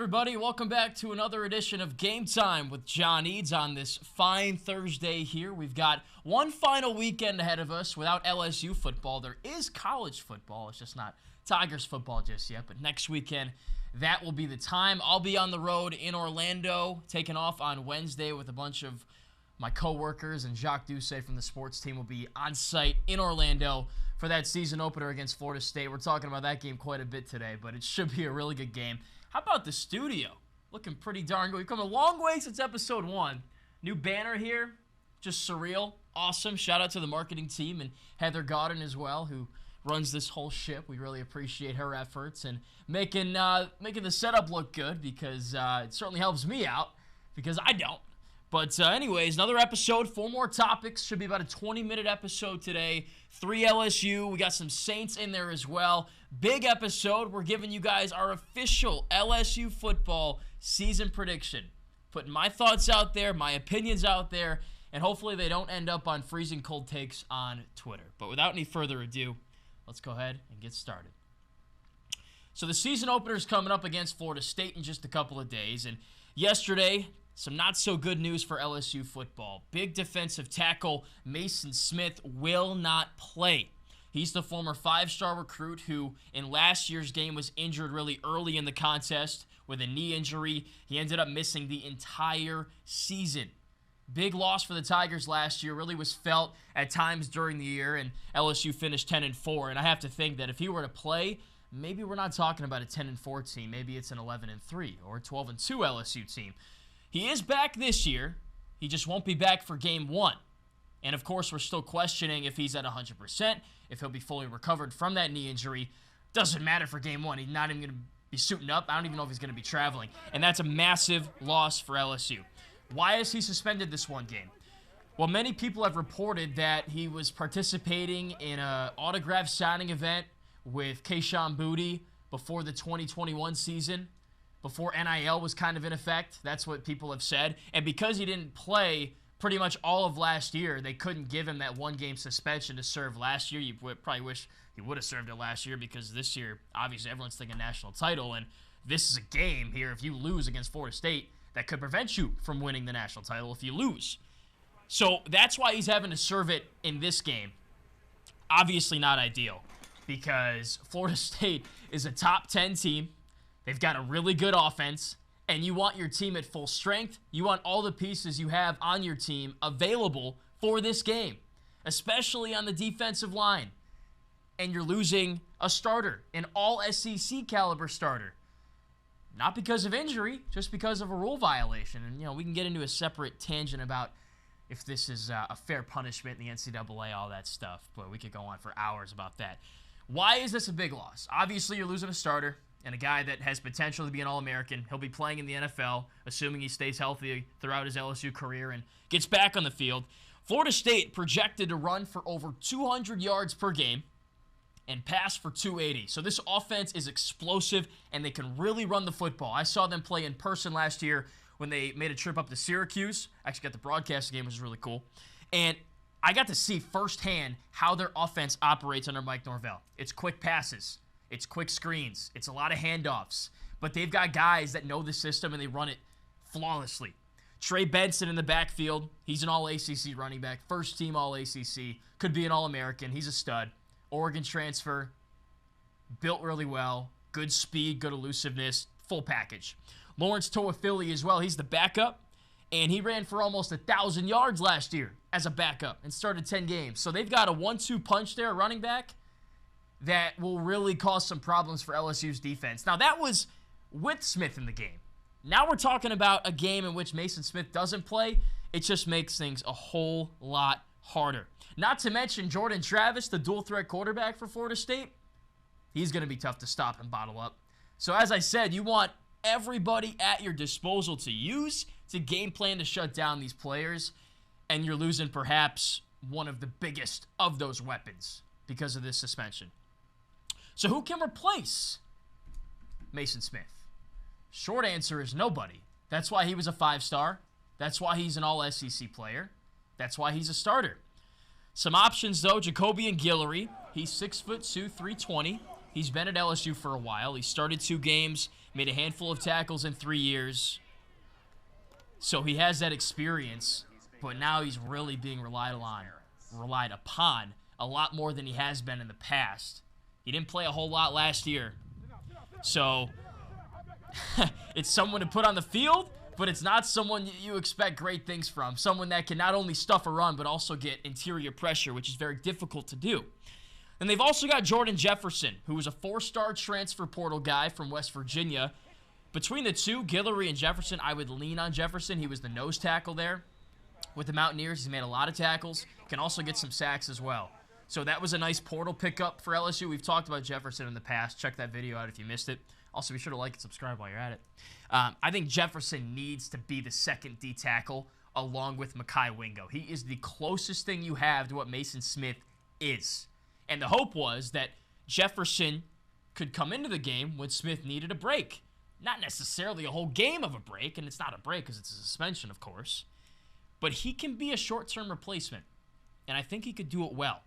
everybody? Welcome back to another edition of Game Time with John Eads on this fine Thursday here. We've got one final weekend ahead of us without LSU football. There is college football. It's just not Tigers football just yet. But next weekend, that will be the time. I'll be on the road in Orlando, taking off on Wednesday with a bunch of my coworkers, and Jacques Doucet from the sports team will be on site in Orlando for that season opener against Florida State. We're talking about that game quite a bit today, but it should be a really good game. How about the studio? Looking pretty darn good. We've come a long way since episode 1. New banner here, just surreal, awesome. Shout out to the marketing team and Heather Godden as well, who runs this whole ship. We really appreciate her efforts and making the setup look good, because it certainly helps me out, because I don't. But anyways, another episode, 4 more topics. Should be about a 20-minute episode today. 3 LSU. We got some Saints in there as well. Big episode. We're giving you guys our official LSU football season prediction. Putting my thoughts out there, my opinions out there, and hopefully they don't end up on freezing cold takes on Twitter. But without any further ado, let's go ahead and get started. So the season opener is coming up against Florida State in just a couple of days. And yesterday, some not-so-good news for LSU football. Big defensive tackle Maason Smith will not play. He's the former 5-star recruit who, in last year's game, was injured really early in the contest with a knee injury. He ended up missing the entire season. Big loss for the Tigers last year. Really was felt at times during the year, and LSU finished 10-4. And I have to think that if he were to play, maybe we're not talking about a 10-4 team. Maybe it's an 11-3 or a 12-2 LSU team. He is back this year. He just won't be back for game 1. And, of course, we're still questioning if he's at 100%, if he'll be fully recovered from that knee injury. Doesn't matter for game 1. He's not even going to be suiting up. I don't even know if he's going to be traveling. And that's a massive loss for LSU. Why is he suspended this one game? Well, many people have reported that he was participating in an autograph signing event with Kayshon Boutte before the 2021 season, before NIL was kind of in effect. That's what people have said. And because he didn't play pretty much all of last year, they couldn't give him that one-game suspension to serve last year. You probably wish he would have served it last year, because this year, obviously, everyone's thinking national title, and this is a game here, if you lose against Florida State, that could prevent you from winning the national title if you lose. So that's why he's having to serve it in this game. Obviously not ideal, because Florida State is a top 10 team. They've got a really good offense, and you want your team at full strength. You want all the pieces you have on your team available for this game, especially on the defensive line. And you're losing a starter, an all-SEC caliber starter. Not because of injury, just because of a rule violation. And, we can get into a separate tangent about if this is a fair punishment in the NCAA, all that stuff, but we could go on for hours about that. Why is this a big loss? Obviously, you're losing a starter and a guy that has potential to be an All-American. He'll be playing in the NFL, assuming he stays healthy throughout his LSU career and gets back on the field. Florida State projected to run for over 200 yards per game and pass for 280. So this offense is explosive, and they can really run the football. I saw them play in person last year when they made a trip up to Syracuse. I actually got the broadcast game, which was really cool. And I got to see firsthand how their offense operates under Mike Norvell. It's quick passes. It's quick screens. It's a lot of handoffs. But they've got guys that know the system, and they run it flawlessly. Trey Benson in the backfield. He's an all-ACC running back. First team all-ACC. Could be an All-American. He's a stud. Oregon transfer. Built really well. Good speed, good elusiveness. Full package. Lawrence Toafili as well. He's the backup. And he ran for almost 1,000 yards last year as a backup and started 10 games. So they've got a 1-2 punch there, running back, that will really cause some problems for LSU's defense. Now, that was with Smith in the game. Now we're talking about a game in which Maason Smith doesn't play. It just makes things a whole lot harder. Not to mention Jordan Travis, the dual-threat quarterback for Florida State. He's going to be tough to stop and bottle up. So as I said, you want everybody at your disposal to use to game plan to shut down these players, and you're losing perhaps one of the biggest of those weapons because of this suspension. So who can replace Maason Smith? Short answer is nobody. That's why he was a 5-star. That's why he's an all-SEC player. That's why he's a starter. Some options, though. Jacobian Guillory. He's 6'2", 320. He's been at LSU for a while. He started 2 games Made a handful of tackles in 3 years. So he has that experience, but now he's really being relied upon a lot more than he has been in the past. He didn't play a whole lot last year. So it's someone to put on the field, but it's not someone you expect great things from. Someone that can not only stuff a run, but also get interior pressure, which is very difficult to do. And they've also got Jordan Jefferson, who was a 4-star transfer portal guy from West Virginia. Between the two, Guillory and Jefferson, I would lean on Jefferson. He was the nose tackle there. With the Mountaineers, he's made a lot of tackles. Can also get some sacks as well. So that was a nice portal pickup for LSU. We've talked about Jefferson in the past. Check that video out if you missed it. Also, be sure to like and subscribe while you're at it. I think Jefferson needs to be the second D tackle along with Mekhi Wingo. He is the closest thing you have to what Maason Smith is. And the hope was that Jefferson could come into the game when Smith needed a break. Not necessarily a whole game of a break, and it's not a break because it's a suspension, of course. But he can be a short-term replacement, and I think he could do it well.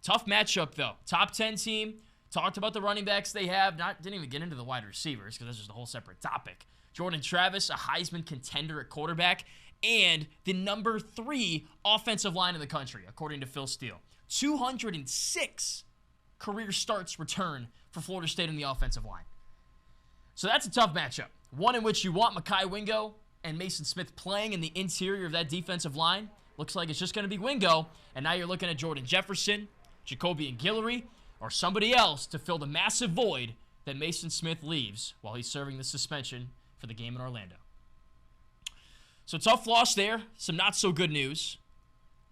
Tough matchup, though. Top 10 team. Talked about the running backs they have. Didn't even get into the wide receivers because that's just a whole separate topic. Jordan Travis, a Heisman contender at quarterback, and the number 3 offensive line in the country, according to Phil Steele. 206 career starts return for Florida State in the offensive line. So that's a tough matchup. One in which you want Mekhi Wingo and Maason Smith playing in the interior of that defensive line. Looks like it's just going to be Wingo. And now you're looking at Jordan Jefferson, Jacoby and Guillory, or somebody else to fill the massive void that Maason Smith leaves while he's serving the suspension for the game in Orlando. So tough loss there. Some not so good news.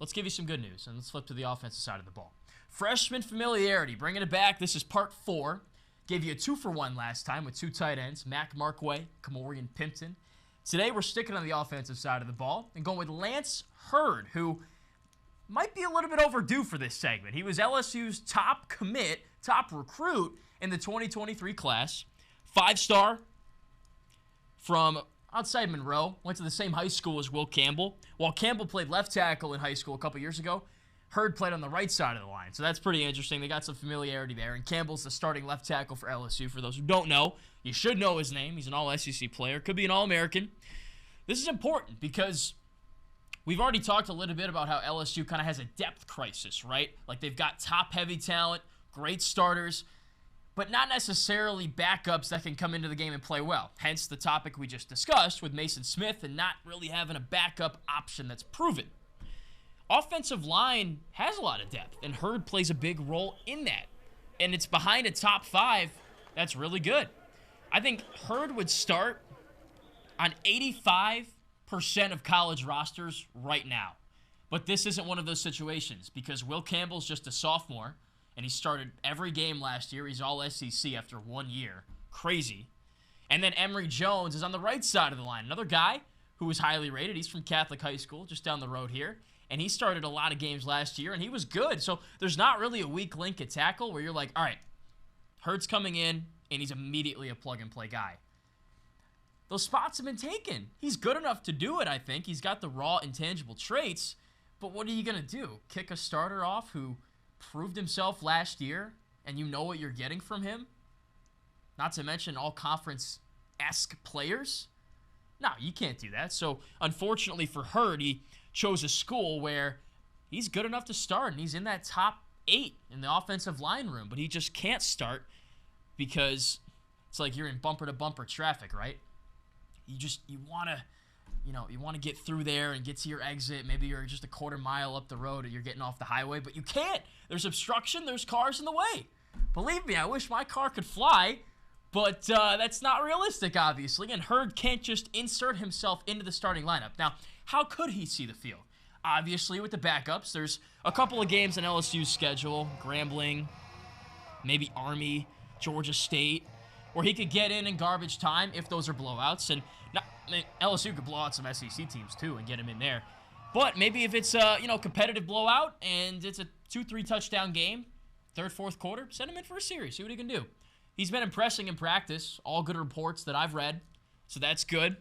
Let's give you some good news, and let's flip to the offensive side of the ball. Freshman familiarity, bringing it back. This is part 4. Gave you a 2-for-1 last time with 2 tight ends, Mac Markway, Kamorian Pimpton. Today, we're sticking on the offensive side of the ball and going with Lance Hurd, who might be a little bit overdue for this segment. He was LSU's top commit, top recruit in the 2023 class. 5-star from outside Monroe. Went to the same high school as Will Campbell. While Campbell played left tackle in high school a couple years ago, Hurd played on the right side of the line. So that's pretty interesting. They got some familiarity there. And Campbell's the starting left tackle for LSU. For those who don't know, you should know his name. He's an all-SEC player. Could be an All-American. This is important because we've already talked a little bit about how LSU kind of has a depth crisis, right? Like they've got top-heavy talent, great starters, but not necessarily backups that can come into the game and play well. Hence the topic we just discussed with Maason Smith and not really having a backup option that's proven. Offensive line has a lot of depth, and Hurd plays a big role in that. And it's behind a top 5 that's really good. I think Hurd would start on 85% of college rosters right now. But this isn't one of those situations because Will Campbell's just a sophomore, and he started every game last year. He's all SEC after 1 year. Crazy. And then Emory Jones is on the right side of the line. Another guy who was highly rated. He's from Catholic High School just down the road here. And he started a lot of games last year, and he was good. So there's not really a weak link at tackle where you're like, all right, Hurd's coming in, and he's immediately a plug-and-play guy. Those spots have been taken. He's good enough to do it, I think. He's got the raw, intangible traits. But what are you going to do? Kick a starter off who proved himself last year, and you know what you're getting from him? Not to mention all-conference-esque players? No, you can't do that. So, unfortunately for Hurd, he chose a school where he's good enough to start, and he's in that top 8 in the offensive line room, but he just can't start because it's like you're in bumper-to-bumper traffic, right? You want to get through there and get to your exit. Maybe you're just a quarter mile up the road and you're getting off the highway, but you can't. There's obstruction. There's cars in the way. Believe me, I wish my car could fly, but that's not realistic, obviously, and Hurd can't just insert himself into the starting lineup. Now, how could he see the field? Obviously, with the backups, there's a couple of games on LSU's schedule, Grambling, maybe Army, Georgia State, where he could get in garbage time if those are blowouts. And LSU could blow out some SEC teams, too, and get him in there. But maybe if it's a competitive blowout and it's a 2-3 touchdown game, third, fourth quarter, send him in for a series. See what he can do. He's been impressing in practice, all good reports that I've read, so that's good.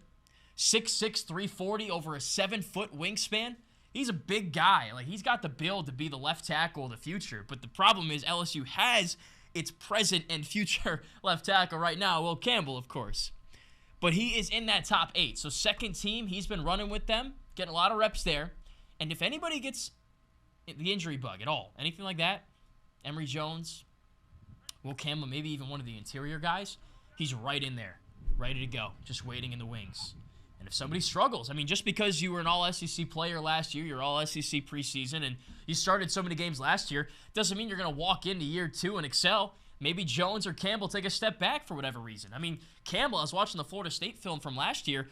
6'6", 340, over a 7-foot wingspan. He's a big guy. Like, he's got the build to be the left tackle of the future. But the problem is LSU has its present and future left tackle right now, Will Campbell, of course. But he is in that top 8. So second team, he's been running with them, getting a lot of reps there. And if anybody gets the injury bug at all, anything like that, Emory Jones, Will Campbell, maybe even one of the interior guys, he's right in there, ready to go, just waiting in the wings. And if somebody struggles, I mean, just because you were an all-SEC player last year, you're all-SEC preseason, and you started so many games last year, doesn't mean you're going to walk into year 2 and excel. Maybe Jones or Campbell take a step back for whatever reason. I mean, Campbell, I was watching the Florida State film from last year.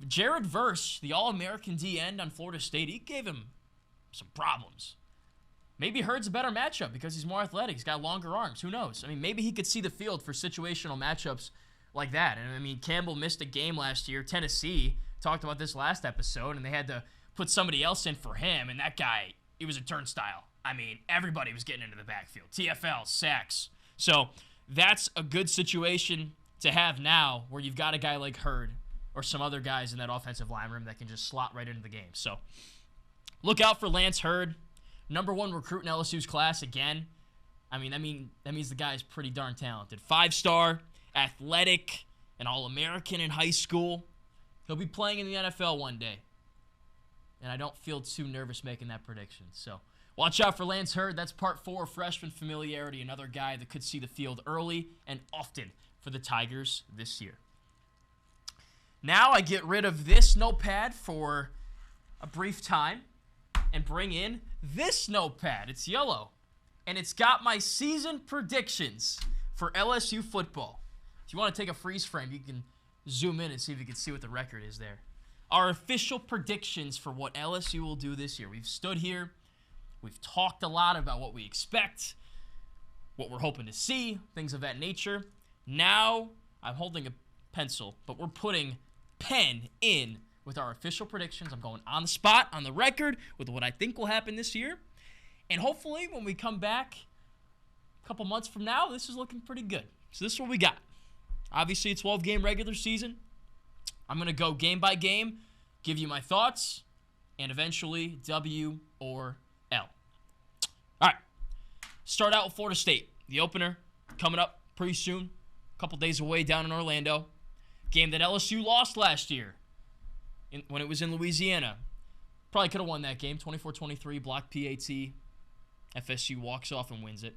Jared Verse, the All-American D end on Florida State, he gave him some problems. Maybe Hurd's a better matchup because he's more athletic. He's got longer arms. Who knows? I mean, maybe he could see the field for situational matchups like that. And I mean, Campbell missed a game last year. Tennessee, talked about this last episode, and they had to put somebody else in for him, and that guy, he was a turnstile. I mean, everybody was getting into the backfield. TFL, sacks. So that's a good situation to have now where you've got a guy like Hurd or some other guys in that offensive line room that can just slot right into the game. So look out for Lance Hurd, #1 recruit in LSU's class again. I mean, that means the guy's pretty darn talented. 5-star, athletic, an All-American in high school. He'll be playing in the NFL one day. And I don't feel too nervous making that prediction. So watch out for Lance Hurd. That's part 4 of freshman familiarity, another guy that could see the field early and often for the Tigers this year. Now I get rid of this notepad for a brief time and bring in this notepad. It's yellow, and it's got my season predictions for LSU football. If you want to take a freeze frame, you can zoom in and see if you can see what the record is there. Our official predictions for what LSU will do this year. We've stood here. We've talked a lot about what we expect, what we're hoping to see, things of that nature. Now, I'm holding a pencil, but we're putting pen in with our official predictions. I'm going on the spot, on the record, with what I think will happen this year. And hopefully, when we come back a couple months from now, this is looking pretty good. So this is what we got. Obviously, a 12-game regular season. I'm going to go game by game, give you my thoughts, and eventually W or L. All right. Start out with Florida State. The opener coming up pretty soon. A couple days away down in Orlando. Game that LSU lost last year when it was in Louisiana. Probably could have won that game. 24-23, blocked PAT. FSU walks off and wins it.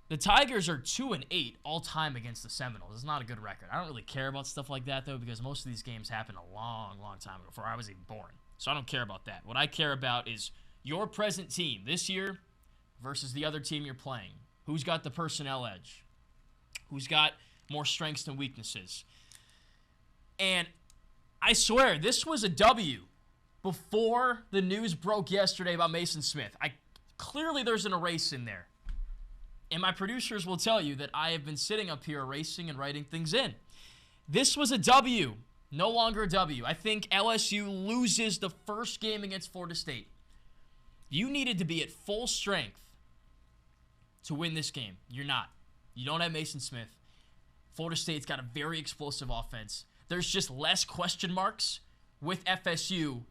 The Tigers are 2-8 all-time against the Seminoles. It's not a good record. I don't really care about stuff like that, though, because most of these games happened a long, long time ago, before I was even born. So I don't care about that. What I care about is your present team this year versus the other team you're playing. Who's got the personnel edge? Who's got more strengths than weaknesses? And I swear, this was a W before the news broke yesterday about Maason Smith. Clearly there's an erase in there. And my producers will tell you that I have been sitting up here erasing and writing things in. This was a W, no longer a W. I think LSU loses the first game against Florida State. You needed to be at full strength to win this game. You're not. You don't have Maason Smith. Florida State's got a very explosive offense. There's just less question marks with FSU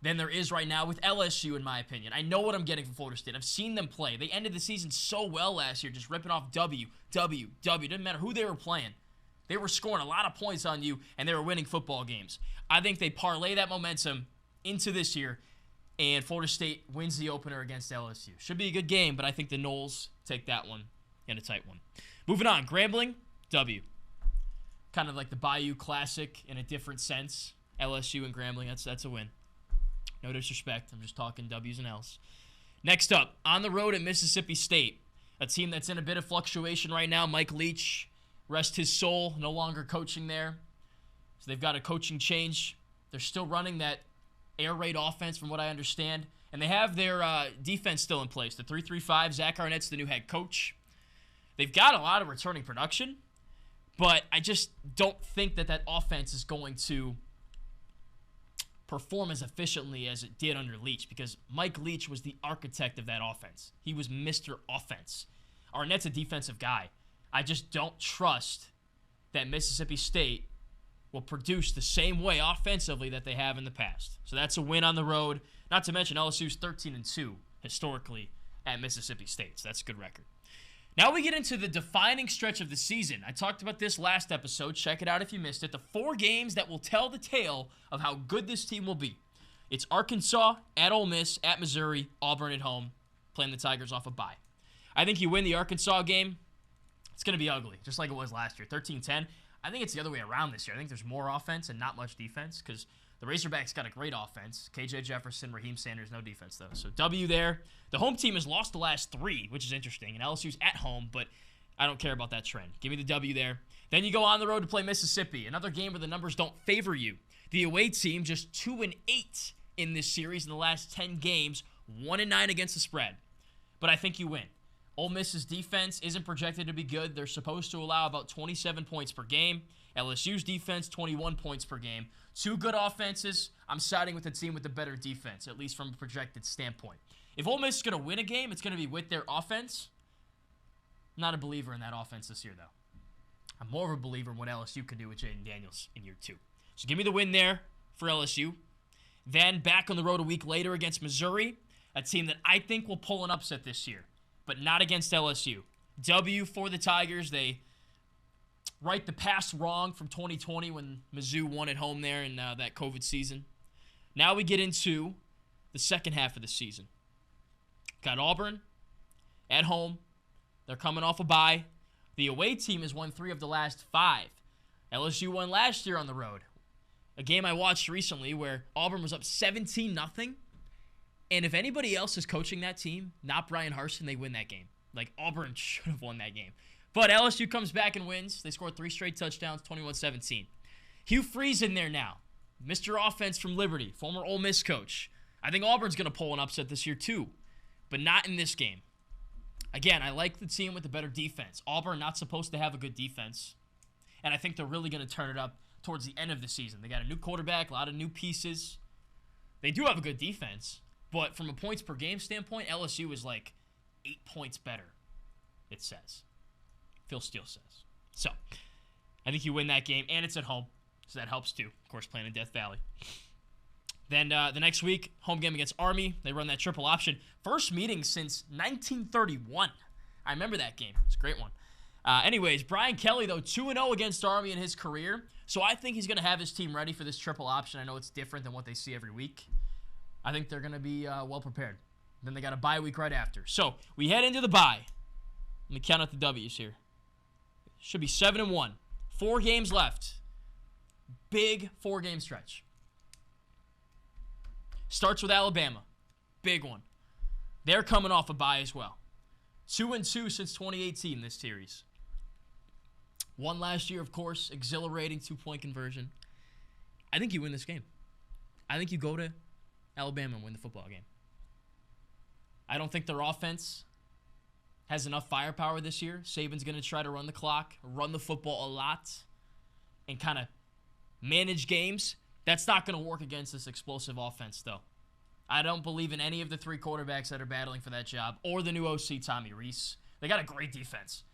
than there is right now with LSU, in my opinion. I know what I'm getting from Florida State. I've seen them play. They ended the season so well last year, just ripping off W. Didn't matter who they were playing. They were scoring a lot of points on you, and they were winning football games. I think they parlay that momentum into this year, and Florida State wins the opener against LSU. Should be a good game, but I think the Noles take that one in a tight one. Moving on, Grambling, W. Kind of like the Bayou Classic in a different sense. LSU and Grambling, that's a win. No disrespect. I'm just talking W's and L's. Next up, on the road at Mississippi State, a team that's in a bit of fluctuation right now. Mike Leach, rest his soul, no longer coaching there. So they've got a coaching change. They're still running that air raid offense from what I understand. And they have their defense still in place. The 3-3-5, Zach Arnett's the new head coach. They've got a lot of returning production, but I just don't think that offense is going to perform as efficiently as it did under Leach, because Mike Leach was the architect of that offense. He was Mr. Offense. Arnett's a defensive guy. I just don't trust that Mississippi State will produce the same way offensively that they have in the past. So that's a win on the road. Not to mention LSU's 13-2 historically at Mississippi State. So that's a good record. Now we get into the defining stretch of the season. I talked about this last episode. Check it out if you missed it. The 4 games that will tell the tale of how good this team will be. It's Arkansas, at Ole Miss, at Missouri, Auburn at home, playing the Tigers off a bye. I think you win the Arkansas game, it's going to be ugly, just like it was last year, 13-10. I think it's the other way around this year. I think there's more offense and not much defense because the Razorbacks got a great offense. KJ Jefferson, Raheem Sanders, no defense, though. So W there. The home team has lost the last 3, which is interesting. And LSU's at home, but I don't care about that trend. Give me the W there. Then you go on the road to play Mississippi, another game where the numbers don't favor you. The away team just 2-8 in this series in the last 10 games, 1-9 against the spread. But I think you win. Ole Miss's defense isn't projected to be good. They're supposed to allow about 27 points per game. LSU's defense, 21 points per game. 2 good offenses. I'm siding with the team with the better defense, at least from a projected standpoint. If Ole Miss is going to win a game, it's going to be with their offense. Not a believer in that offense this year, though. I'm more of a believer in what LSU can do with Jaden Daniels in year 2. So give me the win there for LSU. Then back on the road a week later against Missouri, a team that I think will pull an upset this year, but not against LSU. W for the Tigers. They right the past wrong from 2020 when Mizzou won at home there in that COVID season. Now we get into the second half of the season. Got Auburn at home. They're coming off a bye. The away team has won 3 of the last 5. LSU won last year on the road. A game I watched recently where Auburn was up 17-0. And if anybody else is coaching that team, not Brian Harsin, they win that game. Like, Auburn should have won that game. But LSU comes back and wins. They scored 3 straight touchdowns, 21-17. Hugh Freeze in there now. Mr. Offense from Liberty, former Ole Miss coach. I think Auburn's going to pull an upset this year too, but not in this game. Again, I like the team with the better defense. Auburn not supposed to have a good defense, and I think they're really going to turn it up towards the end of the season. They got a new quarterback, a lot of new pieces. They do have a good defense, but from a points per game standpoint, LSU is like 8 points better, it says. Phil Steele says. So, I think you win that game, and it's at home, so that helps too. Of course, playing in Death Valley. Then the next week, home game against Army. They run that triple option. First meeting since 1931. I remember that game. It's a great one. Anyways, Brian Kelly, though, 2-0 against Army in his career, so I think he's going to have his team ready for this triple option. I know it's different than what they see every week. I think they're going to be well prepared. Then they got a bye week right after. So, we head into the bye. Let me count out the W's here. Should be 7-1. 4 games left. Big 4-game stretch. Starts with Alabama. Big one. They're coming off a bye as well. 2-2 since 2018 this series. Won last year, of course. Exhilarating 2-point conversion. I think you win this game. I think you go to Alabama and win the football game. I don't think their offense has enough firepower this year. Saban's going to try to run the clock, run the football a lot, and kind of manage games. That's not going to work against this explosive offense, though. I don't believe in any of the 3 quarterbacks that are battling for that job or the new OC, Tommy Rees. They got a great defense.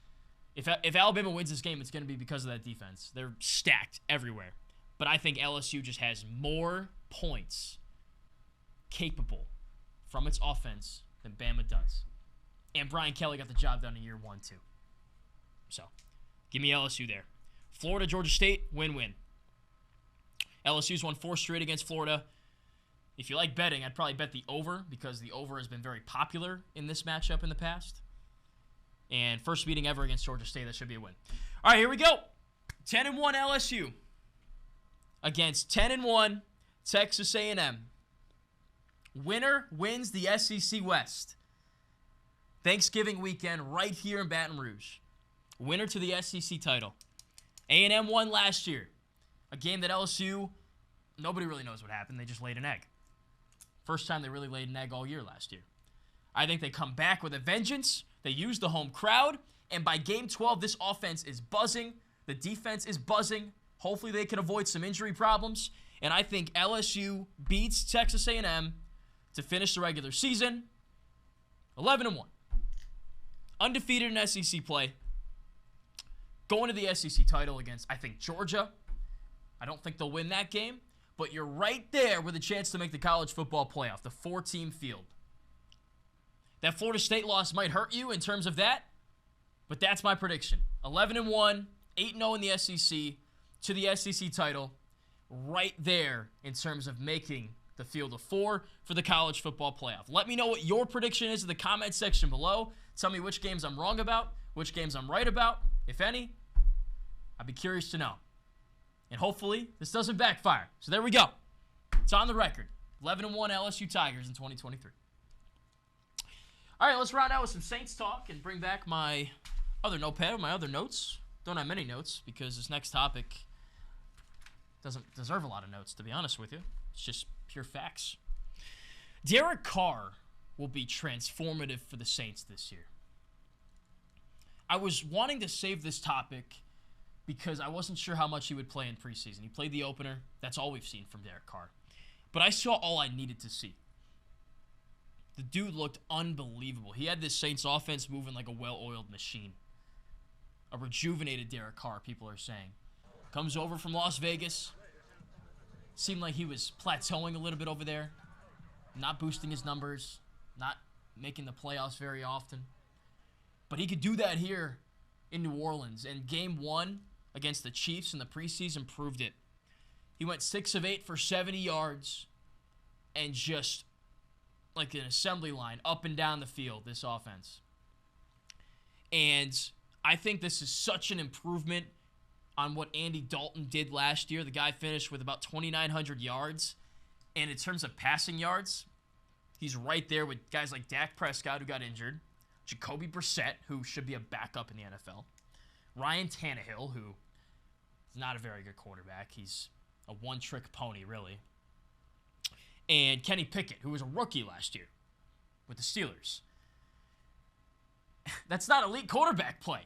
If Alabama wins this game, it's going to be because of that defense. They're stacked everywhere. But I think LSU just has more points capable from its offense than Bama does. And Brian Kelly got the job done in year 1, too. So, give me LSU there. Florida, Georgia State, win-win. LSU's won 4 straight against Florida. If you like betting, I'd probably bet the over because the over has been very popular in this matchup in the past. And first meeting ever against Georgia State, that should be a win. All right, here we go. 10-1 LSU against 10-1 Texas A&M. Winner wins the SEC West. Thanksgiving weekend right here in Baton Rouge. Winner to the SEC title. A&M won last year. A game that LSU, nobody really knows what happened. They just laid an egg. First time they really laid an egg all year last year. I think they come back with a vengeance. They use the home crowd. And by game 12, this offense is buzzing. The defense is buzzing. Hopefully they can avoid some injury problems. And I think LSU beats Texas A&M to finish the regular season 11-1. Undefeated in SEC play. Going to the SEC title against, I think, Georgia. I don't think they'll win that game, but you're right there with a chance to make the college football playoff, the 4-team field. That Florida State loss might hurt you in terms of that, But that's my prediction. 11-1, 8-0 in the SEC, to the SEC title, right there in terms of making the field of 4 for the college football playoff. Let me know what your prediction is in the comment section below. Tell me which games I'm wrong about, which games I'm right about, if any. I'd be curious to know. And hopefully, this doesn't backfire. So there we go. It's on the record. 11-1 LSU Tigers in 2023. All right, let's round out with some Saints talk and bring back my other notepad, my other notes. Don't have many notes because this next topic doesn't deserve a lot of notes, to be honest with you. It's just pure facts. Derek Carr will be transformative for the Saints this year. I was wanting to save this topic because I wasn't sure how much he would play in preseason. He played the opener. That's all we've seen from Derek Carr. But I saw all I needed to see. The dude looked unbelievable. He had this Saints offense moving like a well-oiled machine. A rejuvenated Derek Carr, people are saying. Comes over from Las Vegas. Seemed like he was plateauing a little bit over there. Not boosting his numbers. Not making the playoffs very often. But he could do that here in New Orleans. And game 1 against the Chiefs in the preseason proved it. He went 6 of 8 for 70 yards. And just like an assembly line up and down the field, this offense. And I think this is such an improvement on what Andy Dalton did last year. The guy finished with about 2,900 yards. And in terms of passing yards, he's right there with guys like Dak Prescott, who got injured, Jacoby Brissett, who should be a backup in the NFL, Ryan Tannehill, who is not a very good quarterback. He's a one-trick pony, really. And Kenny Pickett, who was a rookie last year with the Steelers. That's not elite quarterback play.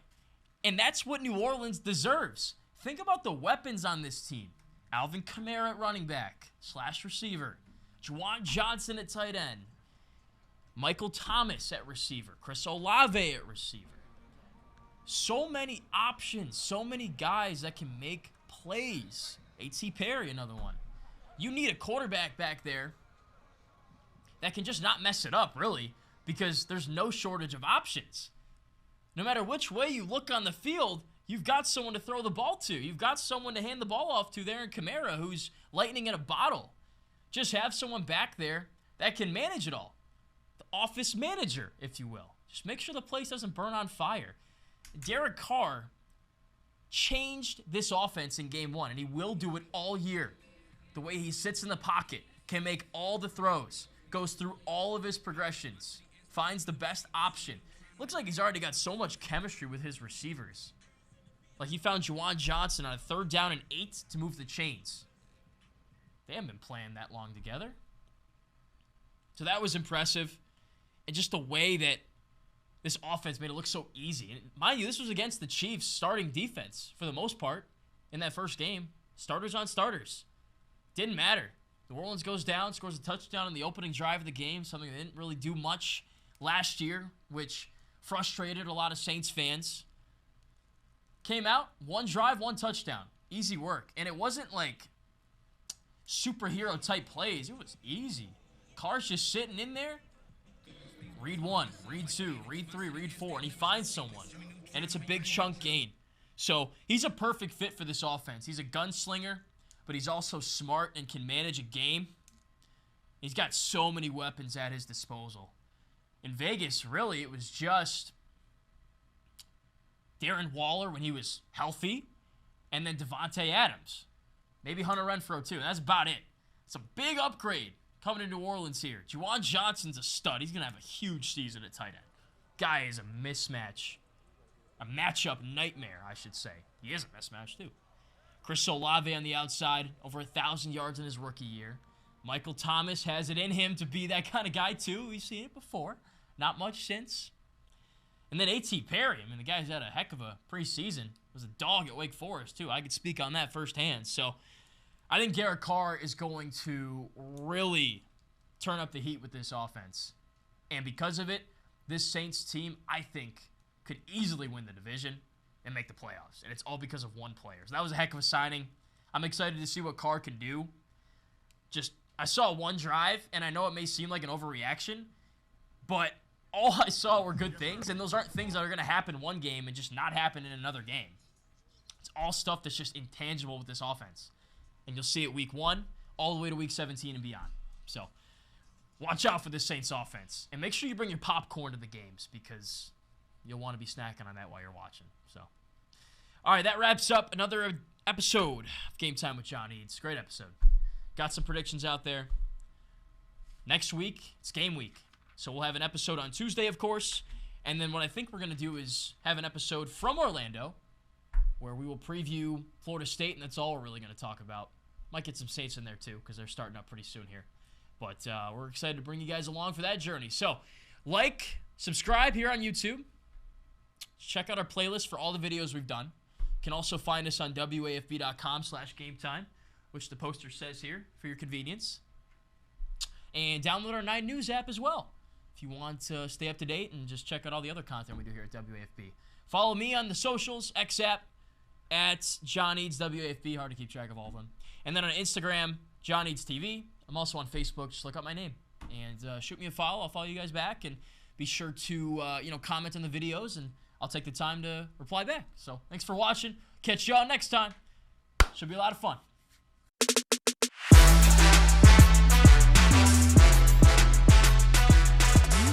And that's what New Orleans deserves. Think about the weapons on this team. Alvin Kamara at running back / receiver. Juwan Johnson at tight end. Michael Thomas at receiver. Chris Olave at receiver. So many options. So many guys that can make plays. A.T. Perry, another one. You need a quarterback back there that can just not mess it up, really, because there's no shortage of options. No matter which way you look on the field, you've got someone to throw the ball to. You've got someone to hand the ball off to there in Kamara, who's lightning in a bottle. Just have someone back there that can manage it all. The office manager, if you will. Just make sure the place doesn't burn on fire. Derek Carr changed this offense in game 1, and he will do it all year. The way he sits in the pocket, can make all the throws, goes through all of his progressions, finds the best option. Looks like he's already got so much chemistry with his receivers. Like he found Juwan Johnson on a 3rd down and 8 to move the chains. They haven't been playing that long together. So that was impressive. And just the way that this offense made it look so easy. And mind you, this was against the Chiefs' starting defense for the most part in that first game. Starters on starters. Didn't matter. New Orleans goes down, scores a touchdown in the opening drive of the game, something they didn't really do much last year, which frustrated a lot of Saints fans. Came out, 1 drive, 1 touchdown. Easy work. And it wasn't like superhero type plays. It was easy. Carr's just sitting in there. Read 1, read 2, read 3, read 4, and he finds someone. And it's a big chunk gain. So he's a perfect fit for this offense. He's a gunslinger, but he's also smart and can manage a game. He's got so many weapons at his disposal. In Vegas, really, it was just Darren Waller when he was healthy, and then Devontae Adams. Maybe Hunter Renfrow, too. That's about it. It's a big upgrade coming to New Orleans here. Juwan Johnson's a stud. He's going to have a huge season at tight end. Guy is a mismatch. A matchup nightmare, I should say. He is a mismatch, too. Chris Olave on the outside, over 1,000 yards in his rookie year. Michael Thomas has it in him to be that kind of guy, too. We've seen it before. Not much since. And then A.T. Perry. I mean, the guy's had a heck of a preseason. Was a dog at Wake Forest, too. I could speak on that firsthand. So I think Derek Carr is going to really turn up the heat with this offense. And because of it, this Saints team, I think, could easily win the division and make the playoffs. And it's all because of one player. So that was a heck of a signing. I'm excited to see what Carr can do. Just, I saw 1 drive, and I know it may seem like an overreaction, but all I saw were good things, and those aren't things that are going to happen one game and just not happen in another game. It's all stuff that's just intangible with this offense. And you'll see it week 1 all the way to week 17 and beyond. So watch out for this Saints offense. And make sure you bring your popcorn to the games because you'll want to be snacking on that while you're watching. So, all right, that wraps up another episode of Game Time with John Eads. Great episode. Got some predictions out there. Next week, it's game week. So we'll have an episode on Tuesday, of course. And then what I think we're going to do is have an episode from Orlando where we will preview Florida State, and that's all we're really going to talk about. Might get some Saints in there, too, because they're starting up pretty soon here. But we're excited to bring you guys along for that journey. So, like, subscribe here on YouTube. Check out our playlist for all the videos we've done. You can also find us on WAFB.com/GameTime, which the poster says here for your convenience. And download our 9 News app as well if you want to stay up to date and just check out all the other content we do here at WAFB. Follow me on the socials, X app, at John Eads WAFB. Hard to keep track of all of them. And then on Instagram, John Eads TV. I'm also on Facebook. Just look up my name and shoot me a follow. I'll follow you guys back, and be sure to comment on the videos, and I'll take the time to reply back. So thanks for watching. Catch y'all next time. Should be a lot of fun.